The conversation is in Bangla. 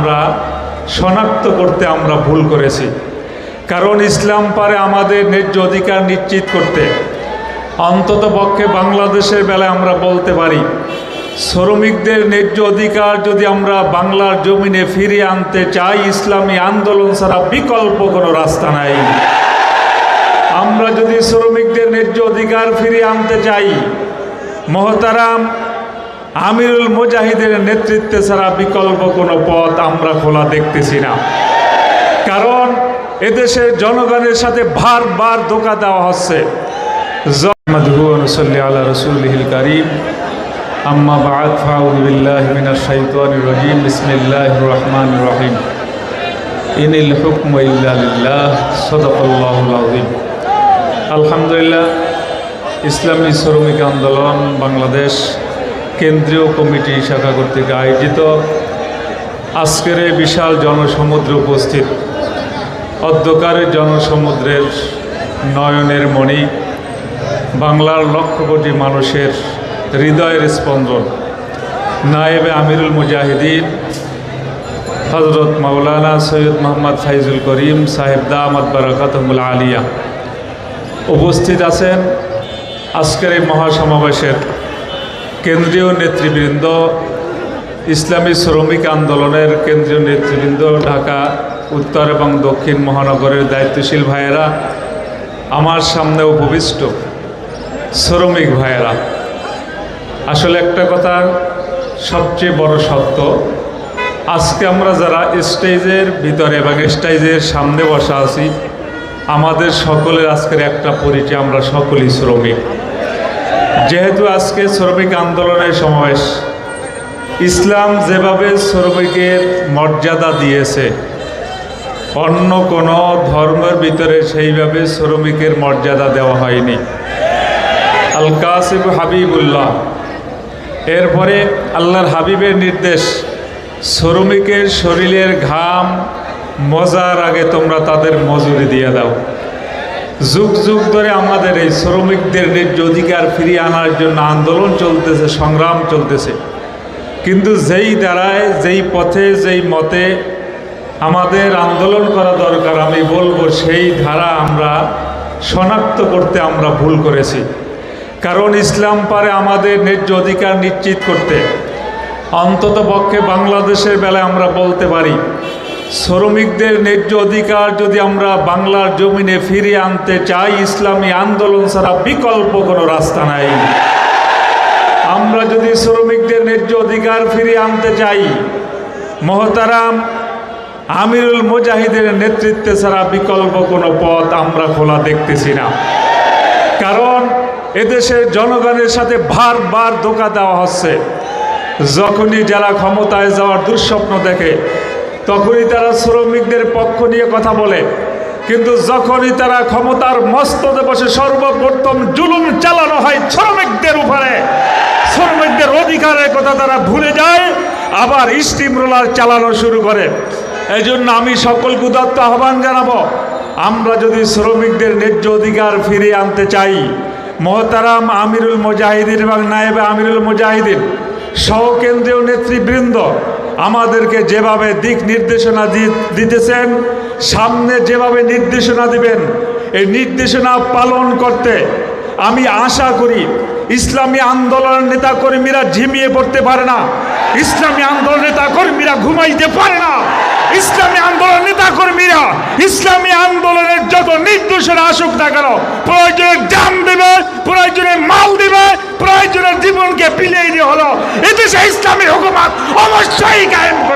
আমরা শনাক্ত করতে আমরা ভুল করেছি। কারণ ইসলাম পারে আমাদের ন্যায্য অধিকার নিশ্চিত করতে। অন্তত পক্ষে বাংলাদেশের বেলায় আমরা বলতে পারি, শ্রমিকদের ন্যায্য অধিকার যদি আমরা বাংলার জমিনে ফিরিয়ে আনতে চাই, ইসলামী আন্দোলন ছাড়া বিকল্প কোনো রাস্তা নাই। আমরা যদি শ্রমিকদের ন্যায্য অধিকার ফিরিয়ে আনতে চাই, মহতারাম আমিরুল মুজাহিদের নেতৃত্বে ছাড়া বিকল্প কোনো পথ আমরা খোলা দেখতেছি না। কারণ এদেশের জনগণের সাথে বারবার ধোঁকা দেওয়া হচ্ছে। আলা রাসূলিহিল কারীম, আম্মা বা'দ, ফাআউযু বিল্লাহি মিনাশ শাইতানির রাজীম, বিসমিল্লাহির রহমানির রহিম। ইনিল হুকমু ইল্লা লিল্লাহ, সাদাকাল্লাহুল আযীম। আলহামদুলিল্লাহ, ইসলামী শ্রমিক আন্দোলন বাংলাদেশ কেন্দ্রীয় কমিটি শাখা কর্তৃক আয়োজিত আজকের এই বিশাল জনসমুদ্র উপস্থিত, অন্ধকারের জনসমুদ্রের নয়নের মণি, বাংলার লক্ষ কোটি মানুষের হৃদয়ের স্পন্দন, নায়েবে আমিরুল মুজাহিদিন হযরত মাওলানা সৈয়দ মোহাম্মদ ফাইজুল করিম সাহেব দামাত বারাকাতুহুল আলিয়া উপস্থিত আছেন। আজকের এই মহাসমাবেশের কেন্দ্রীয় নেতৃবৃন্দ, ইসলামী শ্রমিক আন্দোলনের কেন্দ্রীয় নেতৃবৃন্দ, ঢাকা উত্তর এবং দক্ষিণ মহানগরের দায়িত্বশীল ভাইয়েরা, আমার সামনে উপবিষ্ট শ্রমিক ভাইয়েরা, আসলে একটা কথা সবচেয়ে বড় সত্য, আজকে আমরা যারা স্টেজের ভিতরে এবং স্টেজের সামনে বসা আছি, আমাদের সকলের আজকের একটা পরিচয়, আমরা সকলেই শ্রমিক। যেহেতু আজকে শ্রমিক আন্দোলনের সমাবেশ, ইসলাম যেভাবে শ্রমিকের মর্যাদা দিয়েছে, অন্য কোনো ধর্মের ভিতরে সেইভাবে শ্রমিকের মর্যাদা দেওয়া হয়নি। আল কাসিম হাবিবুল্লাহ, এরপরে আল্লাহর হাবিবের নির্দেশ, শ্রমিকের শরীরের ঘাম মজার আগে তোমরা তাদের মজুরি দিয়ে দাও। যুগ যুগ ধরে আমাদের এই শ্রমিকদের ন্যায্য অধিকার ফিরিয়ে আনার জন্য আন্দোলন চলতেছে, সংগ্রাম চলতেছে। কিন্তু যেই দ্বারায়, যেই পথে, যেই মতে আমাদের আন্দোলন করা দরকার, আমি বলবো সেই ধারা আমরা শনাক্ত করতে আমরা ভুল করেছি। কারণ ইসলাম পারে আমাদের ন্যায্য অধিকার নিশ্চিত করতে। অন্তত পক্ষে বাংলাদেশের বেলায় আমরা বলতে পারি, শ্রমিকদের ন্যায্য অধিকার যদি আমরা বাংলার জমিনে ফিরিয়ে আনতে চাই, ইসলামী আন্দোলন ছাড়া বিকল্প কোনো রাস্তা নাই। আমরা যদি শ্রমিকদের ন্যায্য অধিকার ফিরিয়ে আনতে চাই, মহতারাম আমিরুল মুজাহিদের নেতৃত্বে ছাড়া বিকল্প কোনো পথ আমরা খোলা দেখতেছি না। কারণ এদেশের জনগণের সাথে বারবার ধোঁকা দেওয়া হচ্ছে। যখনই যারা ক্ষমতায় যাওয়ার দুঃস্বপ্ন দেখে, তখনই তারা শ্রমিকদের পক্ষ নিয়ে কথা বলে। কিন্তু যখনই তারা ক্ষমতার মস্তদে বসে সর্বপ্রথম জুলুম চালানো হয় শ্রমিকদের উপরে, শ্রমিকদের অধিকারের কথা তারা ভুলে যায়, আবার স্টিম রোলার চালানো শুরু করে। এই জন্য আমি সকলকে উদাত্ত আহ্বান জানাবো, আমরা যদি শ্রমিকদের ন্যায্য অধিকার ফিরিয়ে আনতে চাই, মহতারাম আমিরুল মুজাহিদিন এবং নায়েবে আমিরুল মুজাহিদিন সহ কেন্দ্রীয় নেতৃবৃন্দ আমাদেরকে যেভাবে দিক নির্দেশনা দিতেছেন, সামনে যেভাবে নির্দেশনা দিবেন, এই নির্দেশনা পালন করতে আমি আশা করি ইসলামী আন্দোলনের নেতাকর্মীরা ঝিমিয়ে পড়তে পারে না, ইসলামী আন্দোলন নেতাকর্মীরা ঘুমাইতে পারে না। ইসলামী আন্দোলন নেতাকর্মীরা ইসলামী আন্দোলনের যত নির্দেশনা আসুক না কেন, প্রয়োজনে জান দেবে, প্রয়োজনে মাল দেবে, প্রয়োজনে জীবনকে বিলিয়ে দিয়ে হলো এদেশে ইসলামী হুকুমত অবশ্যই কায়েম করবে।